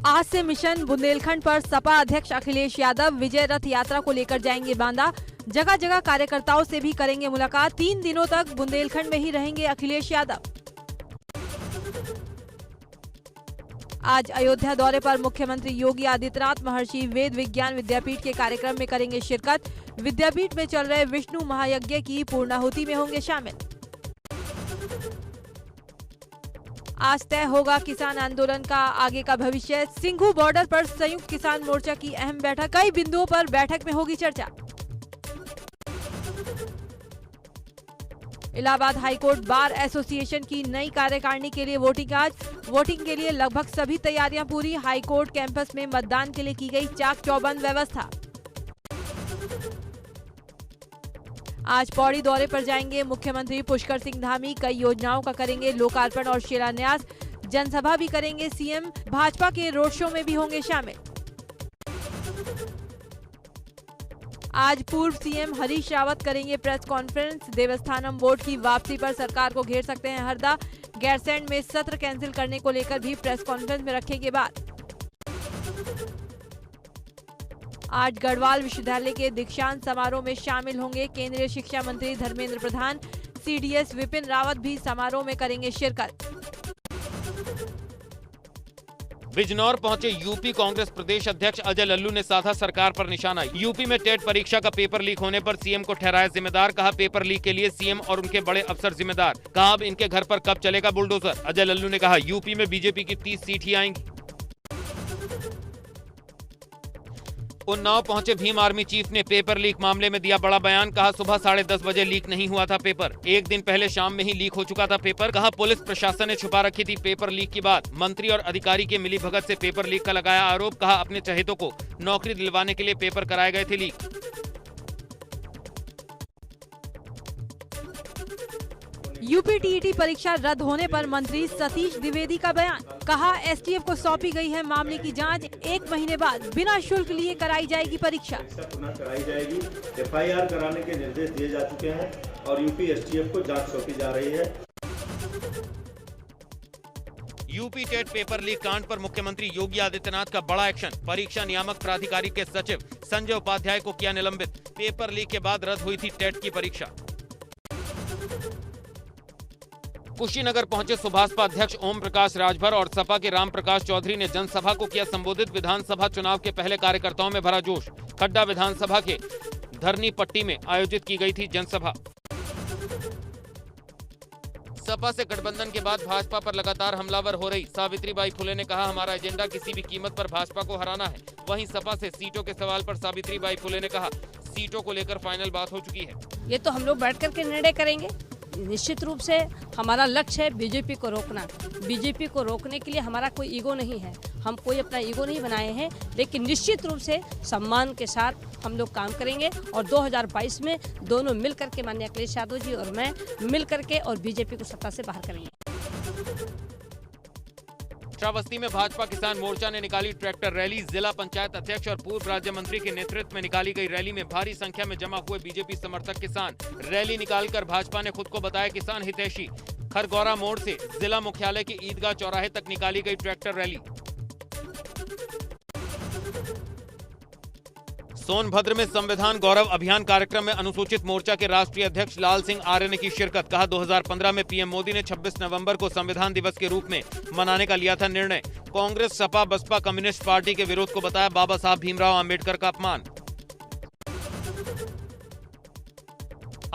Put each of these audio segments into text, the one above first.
आज से मिशन बुंदेलखंड पर सपा अध्यक्ष अखिलेश यादव विजय रथ यात्रा को लेकर जाएंगे बांदा। जगह जगह कार्यकर्ताओं से भी करेंगे मुलाकात। 3 दिनों तक बुंदेलखंड में ही रहेंगे अखिलेश यादव। आज अयोध्या दौरे पर मुख्यमंत्री योगी आदित्यनाथ महर्षि वेद विज्ञान विद्यापीठ के कार्यक्रम में करेंगे शिरकत। विद्यापीठ में चल रहे विष्णु महायज्ञ की पूर्णाहुति में होंगे शामिल। आज तय होगा किसान आंदोलन का आगे का भविष्य। सिंघू बॉर्डर पर संयुक्त किसान मोर्चा की अहम बैठक। कई बिंदुओं पर बैठक में होगी चर्चा। इलाहाबाद हाईकोर्ट बार एसोसिएशन की नई कार्यकारिणी के लिए वोटिंग आज। वोटिंग के लिए लगभग सभी तैयारियां पूरी। हाईकोर्ट कैंपस में मतदान के लिए की गई चाक चौबंद व्यवस्था। आज पौड़ी दौरे पर जाएंगे मुख्यमंत्री पुष्कर सिंह धामी। कई योजनाओं का करेंगे लोकार्पण और शिलान्यास। जनसभा भी करेंगे सीएम। भाजपा के रोड शो में भी होंगे शामिल। आज पूर्व सीएम हरीश रावत करेंगे प्रेस कॉन्फ्रेंस। देवस्थानम बोर्ड की वापसी पर सरकार को घेर सकते हैं हरदा। गैरसैंण में सत्र कैंसिल करने को लेकर भी प्रेस कॉन्फ्रेंस में रखेंगे बात। आज गढ़वाल विश्वविद्यालय के दीक्षांत समारोह में शामिल होंगे केंद्रीय शिक्षा मंत्री धर्मेंद्र प्रधान। सीडीएस विपिन रावत भी समारोह में करेंगे शिरकत। बिजनौर पहुंचे यूपी कांग्रेस प्रदेश अध्यक्ष अजय लल्लू ने साधा सरकार पर निशाना। यूपी में टेट परीक्षा का पेपर लीक होने पर सीएम को ठहराया जिम्मेदार। कहा पेपर लीक के लिए सीएम और उनके बड़े अफसर जिम्मेदार। कहा अब इनके घर पर कब चलेगा बुलडोजर। अजय लल्लू ने कहा यूपी में बीजेपी की 30 सीट ही आएंगी। उन्नाव पहुंचे भीम आर्मी चीफ ने पेपर लीक मामले में दिया बड़ा बयान। कहा सुबह 10:30 बजे लीक नहीं हुआ था पेपर, एक दिन पहले शाम में ही लीक हो चुका था पेपर। कहा पुलिस प्रशासन ने छुपा रखी थी पेपर लीक की बात। मंत्री और अधिकारी के मिलीभगत से पेपर लीक का लगाया आरोप। कहा अपने चहेतों को नौकरी दिलवाने के लिए पेपर कराए गए थे लीक। यूपी टीईटी परीक्षा रद्द होने पर मंत्री सतीश द्विवेदी का बयान। कहा एसटीएफ को सौंपी गई है मामले की जांच। 1 महीने बाद बिना शुल्क लिए कराई जाएगी परीक्षा। पुनः कराई जाएगी। एफआईआर कराने के निर्देश दिए जा चुके हैं और यूपी एसटीएफ को जांच सौंपी जा रही है। यूपी टेट पेपर लीक कांड पर मुख्यमंत्री योगी आदित्यनाथ का बड़ा एक्शन। परीक्षा नियामक प्राधिकारी के सचिव संजय उपाध्याय को किया निलंबित। पेपर लीक के बाद रद्द हुई थी टेट की परीक्षा। कुशीनगर पहुंचे सुभाषपा अध्यक्ष ओम प्रकाश राजभर और सपा के राम प्रकाश चौधरी ने जनसभा को किया संबोधित। विधानसभा चुनाव के पहले कार्यकर्ताओं में भरा जोश। खड्डा विधानसभा के धरनी पट्टी में आयोजित की गई थी जनसभा। सपा से गठबंधन के बाद भाजपा पर लगातार हमलावर हो रही सावित्रीबाई फुले ने कहा हमारा एजेंडा किसी भी कीमत पर भाजपा को हराना है। वहीं सपा से सीटों के सवाल पर सावित्रीबाई फुले ने कहा सीटों को लेकर फाइनल बात हो चुकी है। ये तो हम लोग बैठ करके निर्णय करेंगे। निश्चित रूप से हमारा लक्ष्य है बीजेपी को रोकना। बीजेपी को रोकने के लिए हमारा कोई ईगो नहीं है, हम कोई अपना ईगो नहीं बनाए हैं, लेकिन निश्चित रूप से सम्मान के साथ हम लोग काम करेंगे और 2022 में दोनों मिल करके माननीय अखिलेश यादव जी और मैं मिल करके और बीजेपी को सत्ता से बाहर करेंगे। श्रावस्ती में भाजपा किसान मोर्चा ने निकाली ट्रैक्टर रैली। जिला पंचायत अध्यक्ष और पूर्व राज्य मंत्री के नेतृत्व में निकाली गई रैली में भारी संख्या में जमा हुए बीजेपी समर्थक किसान। रैली निकालकर भाजपा ने खुद को बताया किसान हितैषी। खरगौरा मोड़ से जिला मुख्यालय के ईदगाह चौराहे तक निकाली गई ट्रैक्टर रैली। सोनभद्र में संविधान गौरव अभियान कार्यक्रम में अनुसूचित मोर्चा के राष्ट्रीय अध्यक्ष लाल सिंह आर्य ने की शिरकत। कहा 2015 में पीएम मोदी ने 26 नवंबर को संविधान दिवस के रूप में मनाने का लिया था निर्णय। कांग्रेस सपा बसपा कम्युनिस्ट पार्टी के विरोध को बताया बाबा साहब भीमराव अंबेडकर का अपमान।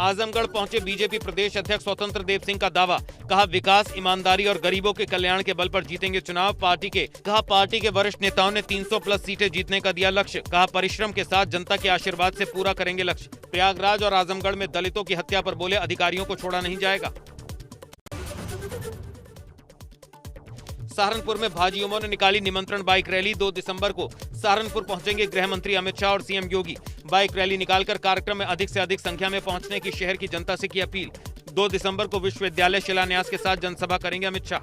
आजमगढ़ पहुंचे बीजेपी प्रदेश अध्यक्ष स्वतंत्र देव सिंह का दावा। कहा विकास ईमानदारी और गरीबों के कल्याण के बल पर जीतेंगे चुनाव। पार्टी के वरिष्ठ नेताओं ने 300+ सीटें जीतने का दिया लक्ष्य। कहा परिश्रम के साथ जनता के आशीर्वाद से पूरा करेंगे लक्ष्य। प्रयागराज और आजमगढ़ में दलितों की हत्या पर बोले अधिकारियों को छोड़ा नहीं जाएगा। सहारनपुर में भाजयुमों ने निकाली निमंत्रण बाइक रैली। 2 दिसंबर को सहारनपुर पहुंचेंगे गृह मंत्री अमित शाह और सीएम योगी। बाइक रैली निकालकर कार्यक्रम में अधिक से अधिक संख्या में पहुंचने की शहर की जनता से की अपील। 2 दिसंबर को विश्वविद्यालय शिलान्यास के साथ जनसभा करेंगे अमित शाह।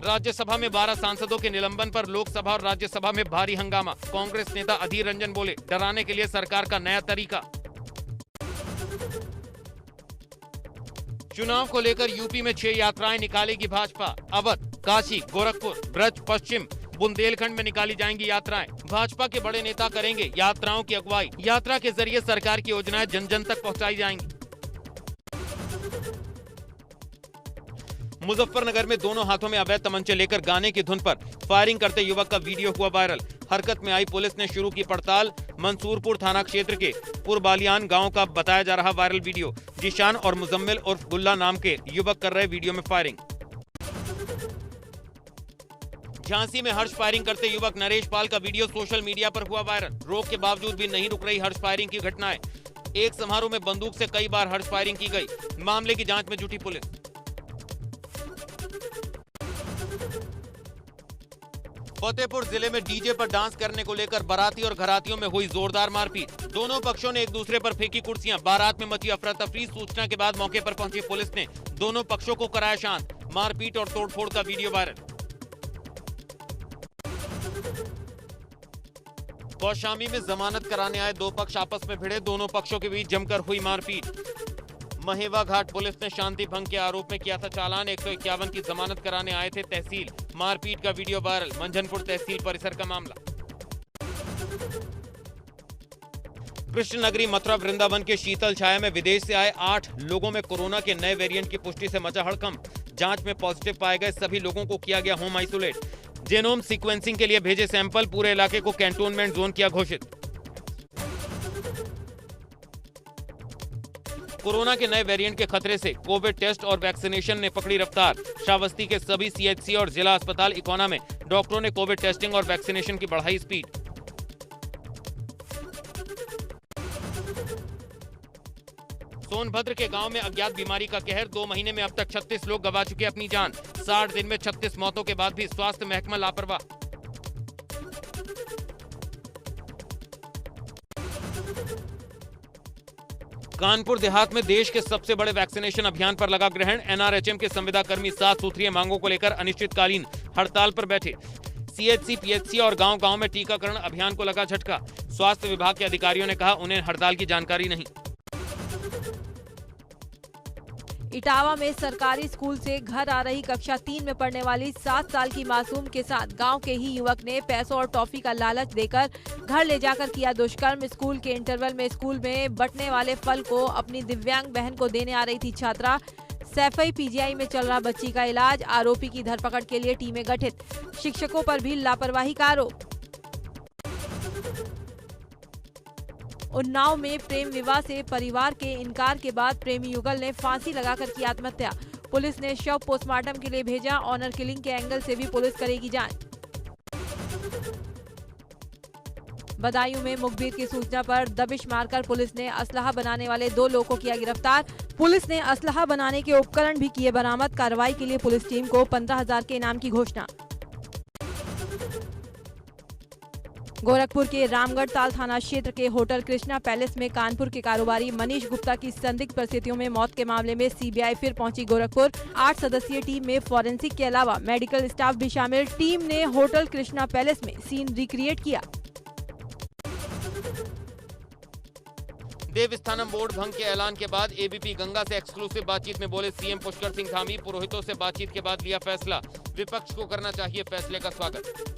राज्यसभा में 12 सांसदों के निलंबन पर लोकसभा और राज्यसभा में भारी हंगामा। कांग्रेस नेता अधीर रंजन बोले डराने के लिए सरकार का नया तरीका। चुनाव को लेकर यूपी में 6 यात्राएं निकालेगी भाजपा। अवध, काशी, गोरखपुर, ब्रज, पश्चिम, बुंदेलखंड में निकाली जाएंगी यात्राएं। भाजपा के बड़े नेता करेंगे यात्राओं की अगुवाई। यात्रा के जरिए सरकार की योजनाएं जन जन तक पहुंचाई जाएंगी। मुजफ्फरनगर में दोनों हाथों में अवैध तमंचे लेकर गाने की धुन पर फायरिंग करते युवक का वीडियो हुआ वायरल। हरकत में आई पुलिस ने शुरू की पड़ताल। मंसूरपुर थाना क्षेत्र के पुरबालियान गांव का बताया जा रहा वायरल वीडियो। जिशान और मुजम्मिल उर्फ गुल्ला नाम के युवक कर रहे वीडियो में फायरिंग। झांसी में हर्ष फायरिंग करते युवक नरेश पाल का वीडियो सोशल मीडिया पर हुआ वायरल। रोक के बावजूद भी नहीं रुक रही हर्ष फायरिंग की घटनाएं। एक समारोह में बंदूक से कई बार हर्ष फायरिंग की गई। मामले की जांच में जुटी पुलिस। फतेहपुर जिले में डीजे पर डांस करने को लेकर बाराती और घरातियों में हुई जोरदार मारपीट। दोनों पक्षों ने एक दूसरे पर फेंकी कुर्सियां। बारात में मची अफरा तफरी। सूचना के बाद मौके पर पहुंची पुलिस ने दोनों पक्षों को कराया शांत। मारपीट और तोड़फोड़ का वीडियो वायरल। कौशाम्बी में जमानत कराने आए दो पक्ष आपस में भिड़े। दोनों पक्षों के बीच जमकर हुई मारपीट। महेवा घाट पुलिस ने शांति भंग के आरोप में किया था चालान। 151 की जमानत कराने आए थे तहसील। मारपीट का वीडियो वायरल। मंझनपुर तहसील परिसर का मामला। कृष्ण नगरी मथुरा वृंदावन के शीतल छाया में विदेश से आए 8 लोगों में कोरोना के नए वेरिएंट की पुष्टि से मचा हड़कंप। जांच में पॉजिटिव पाए गए सभी लोगों को किया गया होम आइसोलेट। जेनोम सीक्वेंसिंग के लिए भेजे सैंपल। पूरे इलाके को कैंटोनमेंट जोन किया घोषित। कोरोना के नए वेरिएंट के खतरे से कोविड टेस्ट और वैक्सीनेशन ने पकड़ी रफ्तार। श्रावस्ती के सभी सीएचसी और जिला अस्पताल इकोना में डॉक्टरों ने कोविड टेस्टिंग और वैक्सीनेशन की बढ़ाई स्पीड। सोनभद्र के गांव में अज्ञात बीमारी का कहर। 2 महीने में अब तक 36 लोग गंवा चुके अपनी जान। 60 दिन में 36 मौतों के बाद भी स्वास्थ्य महकमा लापरवाह। कानपुर देहात में देश के सबसे बड़े वैक्सीनेशन अभियान पर लगा ग्रहण। एनआरएचएम के संविदा कर्मी 7 सूत्रीय मांगों को लेकर अनिश्चितकालीन हड़ताल पर बैठे। सीएचसी, पीएचसी और गांव-गांव में टीकाकरण अभियान को लगा झटका। स्वास्थ्य विभाग के अधिकारियों ने कहा उन्हें हड़ताल की जानकारी नहीं। इटावा में सरकारी स्कूल से घर आ रही कक्षा 3 में पढ़ने वाली 7 साल की मासूम के साथ गांव के ही युवक ने पैसों और टॉफी का लालच देकर घर ले जाकर किया दुष्कर्म। स्कूल के इंटरवल में स्कूल में बंटने वाले फल को अपनी दिव्यांग बहन को देने आ रही थी छात्रा। सैफई पीजीआई में चल रहा बच्ची का इलाज। आरोपी की धरपकड़ के लिए टीमें गठित। शिक्षकों पर भी लापरवाही का आरोप। उन्नाव में प्रेम विवाह से परिवार के इनकार के बाद प्रेमी युगल ने फांसी लगाकर की आत्महत्या। पुलिस ने शव पोस्टमार्टम के लिए भेजा। ऑनर किलिंग के एंगल से भी पुलिस करेगी जांच। बदायूं में मुखबिर की सूचना पर दबिश मारकर पुलिस ने असलहा बनाने वाले 2 लोगों को किया गिरफ्तार। पुलिस ने असलहा बनाने के उपकरण भी किए बरामद। कार्रवाई के लिए पुलिस टीम को 15,000 के इनाम की घोषणा। गोरखपुर के रामगढ़ ताल थाना क्षेत्र के होटल कृष्णा पैलेस में कानपुर के कारोबारी मनीष गुप्ता की संदिग्ध परिस्थितियों में मौत के मामले में सीबीआई फिर पहुंची गोरखपुर। 8 सदस्यीय टीम में फॉरेंसिक के अलावा मेडिकल स्टाफ भी शामिल। टीम ने होटल कृष्णा पैलेस में सीन रिक्रिएट किया। देवस्थानम बोर्ड भंग के ऐलान के बाद एबीपी गंगा से एक्सक्लूसिव बातचीत में बोले सीएम पुष्कर सिंह धामी। पुरोहितों से बातचीत के बाद लिया फैसला। विपक्ष को करना चाहिए फैसले का स्वागत।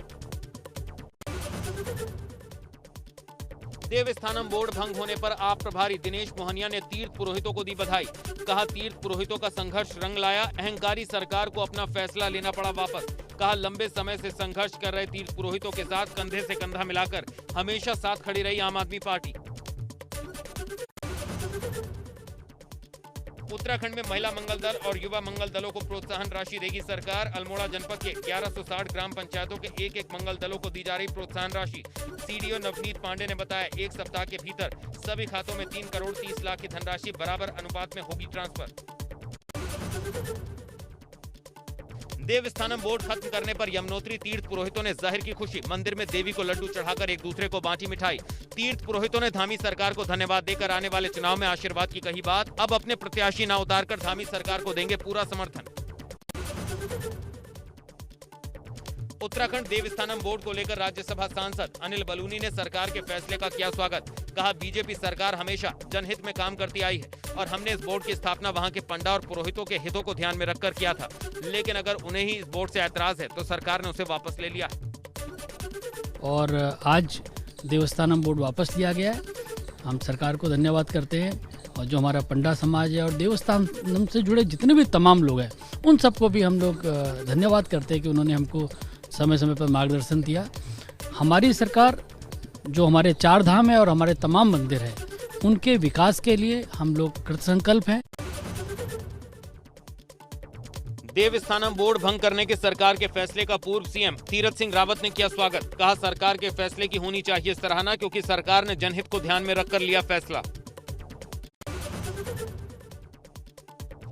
देवस्थानम बोर्ड भंग होने पर आप प्रभारी दिनेश मोहनिया ने तीर्थ पुरोहितों को दी बधाई। कहा तीर्थ पुरोहितों का संघर्ष रंग लाया। अहंकारी सरकार को अपना फैसला लेना पड़ा वापस। कहा लंबे समय से संघर्ष कर रहे तीर्थ पुरोहितों के साथ कंधे से कंधा मिलाकर हमेशा साथ खड़ी रही आम आदमी पार्टी। उत्तराखंड में महिला मंगल दल और युवा मंगल दलों को प्रोत्साहन राशि देगी सरकार। अल्मोड़ा जनपद के 1160 ग्राम पंचायतों के एक मंगल दलों को दी जा रही प्रोत्साहन राशि। सीडीओ नवनीत पांडे ने बताया 1 सप्ताह के भीतर सभी खातों में 3 करोड़ 30 लाख की धनराशि बराबर अनुपात में होगी ट्रांसफर। देवस्थानम बोर्ड खत्म करने पर यमुनोत्री तीर्थ पुरोहितों ने जाहिर की खुशी। मंदिर में देवी को लड्डू चढ़ाकर एक दूसरे को बांटी मिठाई। तीर्थ पुरोहितों ने धामी सरकार को धन्यवाद देकर आने वाले चुनाव में आशीर्वाद की कही बात। अब अपने प्रत्याशी न उतारकर धामी सरकार को देंगे पूरा समर्थन। उत्तराखंड देवस्थानम बोर्ड को लेकर राज्यसभा सांसद अनिल बलूनी ने सरकार के फैसले का किया स्वागत। कहा बीजेपी सरकार हमेशा जनहित में काम करती आई है और हमने इस बोर्ड की स्थापना वहां के पंडा और पुरोहितों के हितों को ध्यान में रखकर किया था, लेकिन अगर उन्हें ही इस बोर्ड से ऐतराज है तो सरकार ने उसे वापस ले लिया। और आज देवस्थानम बोर्ड वापस लिया गया है। हम सरकार को धन्यवाद करते हैं और जो हमारा पंडा समाज है और देवस्थानम से जुड़े जितने भी तमाम लोग हैं उन सबको भी हम लोग धन्यवाद करते हैं कि उन्होंने हमको समय समय पर मार्गदर्शन दिया। हमारी सरकार जो हमारे 4 धाम है और हमारे तमाम मंदिर हैं उनके विकास के लिए हम लोग कृतसंकल्प हैं। देवस्थानम बोर्ड भंग करने के सरकार के फैसले का पूर्व सीएम तीरथ सिंह रावत ने किया स्वागत। कहा सरकार के फैसले की होनी चाहिए सराहना, क्योंकि सरकार ने जनहित को ध्यान में रखकर लिया फैसला।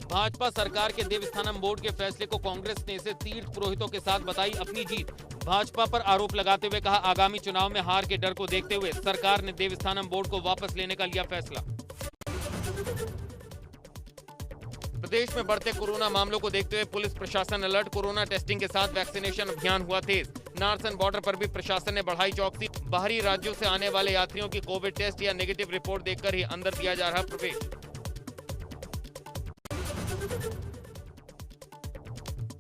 भाजपा सरकार के देवस्थानम बोर्ड के फैसले को कांग्रेस ने इसे तीर्थ पुरोहितों के साथ बताई अपनी जीत। भाजपा पर आरोप लगाते हुए कहा आगामी चुनाव में हार के डर को देखते हुए सरकार ने देवस्थानम बोर्ड को वापस लेने का लिया फैसला। प्रदेश में बढ़ते कोरोना मामलों को देखते हुए पुलिस प्रशासन अलर्ट। कोरोना टेस्टिंग के साथ वैक्सीनेशन अभियान हुआ तेज। नारसन बॉर्डर पर भी प्रशासन ने बढ़ाई चौकसी। बाहरी राज्यों से आने वाले यात्रियों की कोविड टेस्ट या नेगेटिव रिपोर्ट देखकर ही अंदर दिया जा रहा प्रवेश।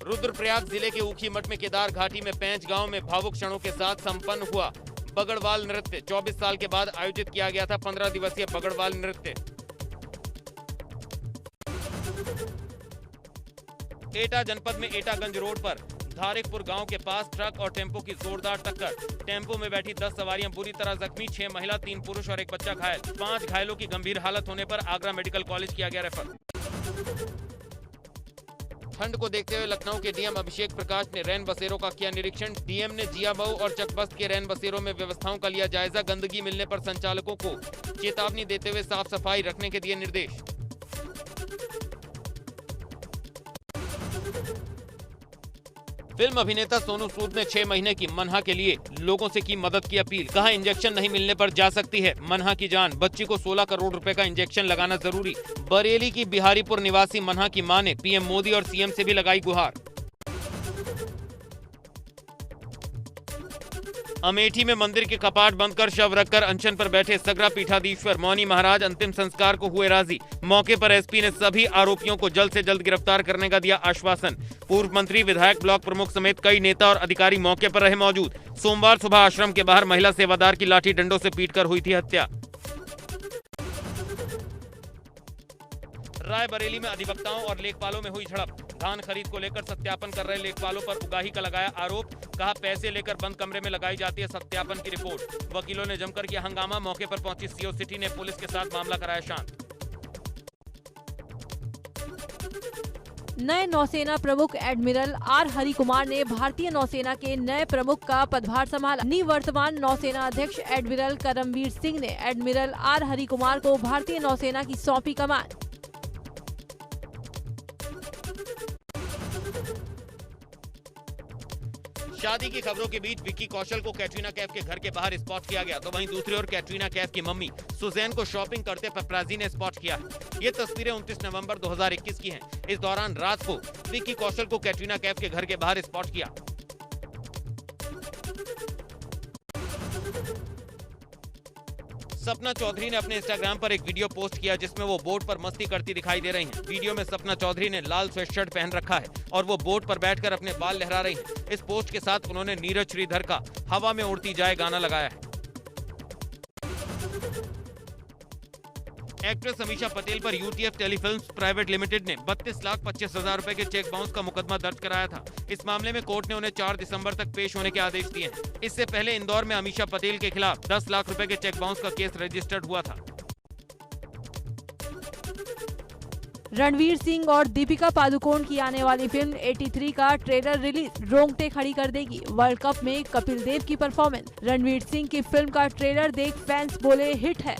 रुद्रप्रयाग जिले के ऊखीमठ में केदार घाटी में पेंच गांव में भावुक क्षणों के साथ संपन्न हुआ बगड़वाल नृत्य। 24 साल के बाद आयोजित किया गया था 15 दिवसीय बगड़वाल नृत्य। एटा जनपद में एटागंज रोड पर धारिकपुर गांव के पास ट्रक और टेम्पो की जोरदार टक्कर। टेम्पो में बैठी 10 सवारियां बुरी तरह जख्मी, 6 महिला, 3 पुरुष और 1 बच्चा घायल। 5 घायलों की गंभीर हालत होने पर आगरा मेडिकल कॉलेज किया गया रेफर। ठंड को देखते हुए लखनऊ के डीएम अभिषेक प्रकाश ने रैन बसेरों का किया निरीक्षण। डीएम ने जियाबाऊ और चकबस्त के रैन बसेरों में व्यवस्थाओं का लिया जायजा। गंदगी मिलने पर संचालकों को चेतावनी देते हुए साफ सफाई रखने के दिए निर्देश। फिल्म अभिनेता सोनू सूद ने 6 महीने की मनहा के लिए लोगों से की मदद की अपील। कहा इंजेक्शन नहीं मिलने पर जा सकती है मनहा की जान। बच्ची को 16 करोड़ रुपए का इंजेक्शन लगाना जरूरी। बरेली की बिहारीपुर निवासी मनहा की मां ने पीएम मोदी और सीएम से भी लगाई गुहार। अमेठी में मंदिर के कपाट बंद कर शव रखकर अनशन पर बैठे सगरा पीठाधीश्वर मौनी महाराज अंतिम संस्कार को हुए राजी। मौके पर एसपी ने सभी आरोपियों को जल्द से जल्द गिरफ्तार करने का दिया आश्वासन। पूर्व मंत्री, विधायक, ब्लॉक प्रमुख समेत कई नेता और अधिकारी मौके पर रहे मौजूद। सोमवार सुबह आश्रम के बाहर महिला सेवादार की लाठी डंडों से पीटकर हुई थी हत्या। रायबरेली में अधिवक्ताओं और लेखपालों में हुई झड़प। धान खरीद को लेकर सत्यापन कर रहे लेखपालों पर उगाही का लगाया आरोप। कहा पैसे लेकर बंद कमरे में लगाई जाती है सत्यापन की रिपोर्ट। वकीलों ने जमकर किया हंगामा। मौके पर पहुंची सीओ सिटी ने पुलिस के साथ मामला कराया शांत। नए नौसेना प्रमुख एडमिरल आर हरि कुमार ने भारतीय नौसेना के नए प्रमुख का पदभार संभाला। निवर्तमान नौसेना अध्यक्ष एडमिरल करमवीर सिंह ने एडमिरल आर हरि कुमार को भारतीय नौसेना की सौंपी कमान। शादी की खबरों के बीच विक्की कौशल को कैटरीना कैफ के घर के बाहर स्पॉट किया गया, तो वहीं दूसरी ओर कैटरीना कैफ की मम्मी सुजैन को शॉपिंग करते पेपराजी ने स्पॉट किया है। ये तस्वीरें 29 नवंबर 2021 की हैं। इस दौरान रात को विक्की कौशल को कैटरीना कैफ के घर के बाहर स्पॉट किया। सपना चौधरी ने अपने इंस्टाग्राम पर एक वीडियो पोस्ट किया जिसमें वो बोट पर मस्ती करती दिखाई दे रही हैं। वीडियो में सपना चौधरी ने लाल स्वेटशर्ट पहन रखा है और वो बोट पर बैठकर अपने बाल लहरा रही हैं। इस पोस्ट के साथ उन्होंने नीरज श्रीधर का हवा में उड़ती जाए गाना लगाया है। एक्ट्रेस अमीषा पटेल पर यूटीएफ टेलीफिल्म्स प्राइवेट लिमिटेड ने 32,25,000 रुपए के चेक बाउंस का मुकदमा दर्ज कराया था। इस मामले में कोर्ट ने उन्हें 4 दिसंबर तक पेश होने के आदेश दिए हैं। इससे पहले इंदौर में अमीषा पटेल के खिलाफ 10 लाख रुपए के चेक बाउंस का केस रजिस्टर्ड हुआ था। रणवीर सिंह और दीपिका पादुकोण की आने वाली फिल्म 83 का ट्रेलर रिलीज रोंगटे खड़ी कर देगी। वर्ल्ड कप में कपिल देव की परफॉर्मेंस। रणवीर सिंह की फिल्म का ट्रेलर देख फैंस बोले हिट है।